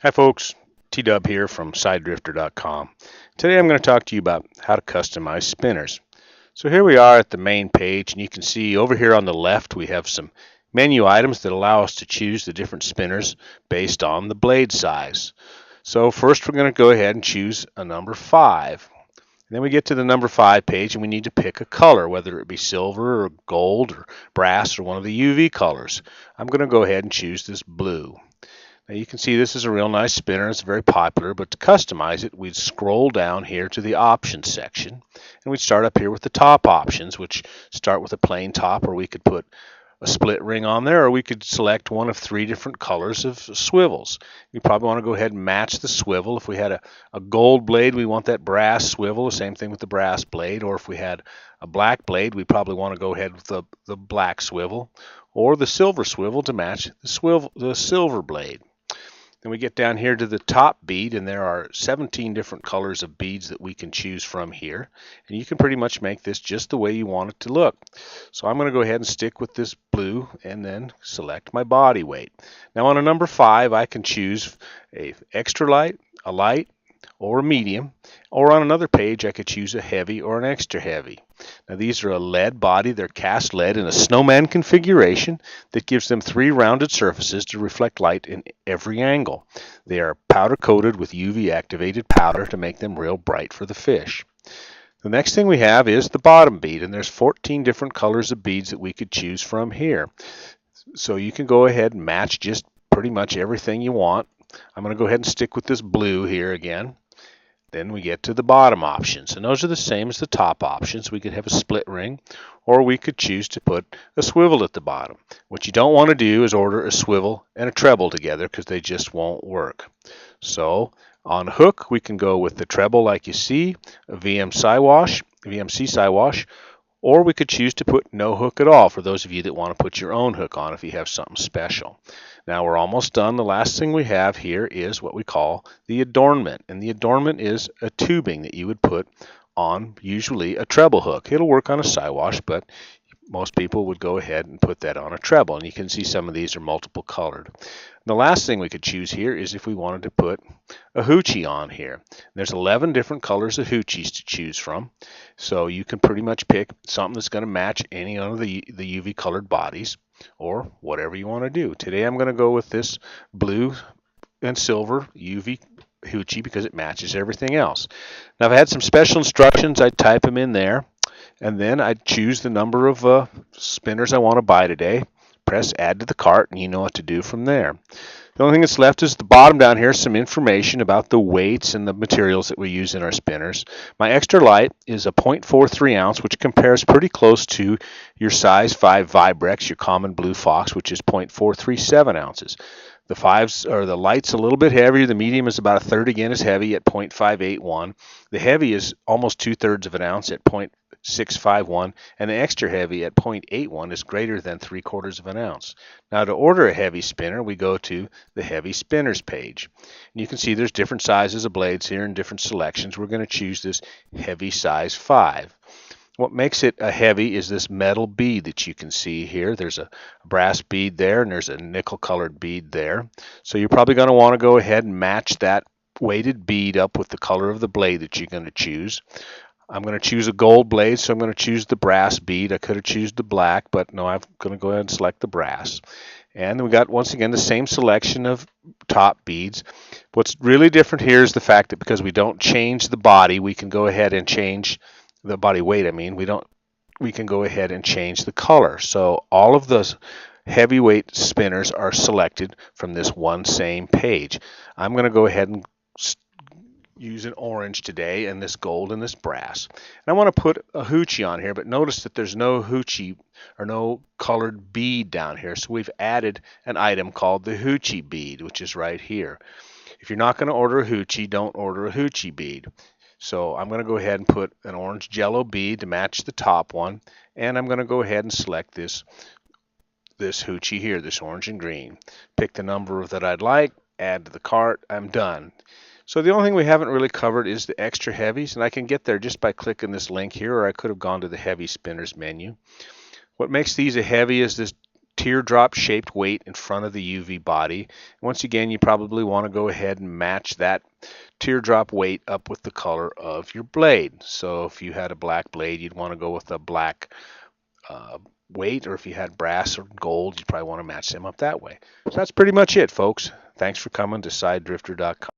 Hi folks, T-Dub here from SideDrifter.com. Today I'm going to talk to you about how to customize spinners. So here we are at the main page, and you can see over here on the left we have some menu items that allow us to choose the different spinners based on the blade size. So first we're going to go ahead and choose a number 5. And then we get to the number 5 page and we need to pick a color, whether it be silver or gold or brass or one of the UV colors. I'm going to go ahead and choose this blue. Now you can see this is a real nice spinner. It's very popular, but to customize it, we'd scroll down here to the options section, and we'd start up here with the top options, which start with a plain top, or we could put a split ring on there, or we could select one of 3 different colors of swivels. We probably want to go ahead and match the swivel. If we had a gold blade, we want that brass swivel. The same thing with the brass blade. Or if we had a black blade, we probably want to go ahead with the black swivel, or the silver swivel to match the silver blade. Then we get down here to the top bead, and there are 17 different colors of beads that we can choose from here. And you can pretty much make this just the way you want it to look. So I'm going to go ahead and stick with this blue and then select my body weight. Now on a number 5, I can choose a extra light, a light, or a medium. Or on another page, I could choose a heavy or an extra heavy. Now these are a lead body. They're cast lead in a snowman configuration that gives them 3 rounded surfaces to reflect light in every angle. They are powder coated with UV activated powder to make them real bright for the fish. The next thing we have is the bottom bead, and there's 14 different colors of beads that we could choose from here. So you can go ahead and match just pretty much everything you want. I'm going to go ahead and stick with this blue here again. Then we get to the bottom options, and those are the same as the top options. We could have a split ring, or we could choose to put a swivel at the bottom. What you don't want to do is order a swivel and a treble together, because they just won't work. So on hook, we can go with the treble like you see, a VMC Siwash, or we could choose to put no hook at all for those of you that want to put your own hook on if you have something special. Now we're almost done. The last thing we have here is what we call the adornment. And the adornment is a tubing that you would put on usually a treble hook. It'll work on a Siwash, but most people would go ahead and put that on a treble. And you can see some of these are multiple colored. The last thing we could choose here is if we wanted to put a hoochie on here. There's 11 different colors of hoochies to choose from. So you can pretty much pick something that's going to match any of the UV colored bodies or whatever you want to do. Today I'm going to go with this blue and silver UV hoochie because it matches everything else. Now if I had some special instructions, I'd type them in there, and then I'd choose the number of spinners I want to buy today. Press add to the cart, and you know what to do from there. The only thing that's left is the bottom down here, some information about the weights and the materials that we use in our spinners. My extra light is a 0.43 ounce, which compares pretty close to your size 5 Vibrex, your common blue fox, which is 0.437 ounces. The fives or the light's a little bit heavier. The medium is about a third again as heavy at 0.581. The heavy is almost 2/3 of an ounce at 0.651, and the extra heavy at 0.81 is greater than 3/4 of an ounce. Now to order a heavy spinner, we go to the heavy spinners page. And you can see there's different sizes of blades here and different selections. We're going to choose this heavy size 5. What makes it a heavy is this metal bead that you can see here. There's a brass bead there, and there's a nickel colored bead there. So you're probably going to want to go ahead and match that weighted bead up with the color of the blade that you're going to choose. I'm going to choose a gold blade, so I'm going to choose the brass bead. I could have chosen the black, but no, I'm going to go ahead and select the brass. And we got, once again, the same selection of top beads. What's really different here is the fact that because we don't change the body, we can go ahead and change the body weight. We can go ahead and change the color. So all of the heavyweight spinners are selected from this one same page. I'm going to go ahead and use an orange today, and this gold and this brass. And I want to put a hoochie on here, but notice that there's no hoochie or no colored bead down here. So we've added an item called the hoochie bead, which is right here. If you're not going to order a hoochie, don't order a hoochie bead. So I'm going to go ahead and put an orange jello bead to match the top one, and I'm going to go ahead and select this hoochie here, this orange and green. Pick the number that I'd like, add to the cart, I'm done. So the only thing we haven't really covered is the extra heavies, and I can get there just by clicking this link here, or I could have gone to the heavy spinners menu. What makes these a heavy is this teardrop shaped weight in front of the UV body. Once again, you probably want to go ahead and match that teardrop weight up with the color of your blade. So if you had a black blade, you'd want to go with a black weight, or if you had brass or gold, you'd probably want to match them up that way. So that's pretty much it, folks. Thanks for coming to SideDrifter.com.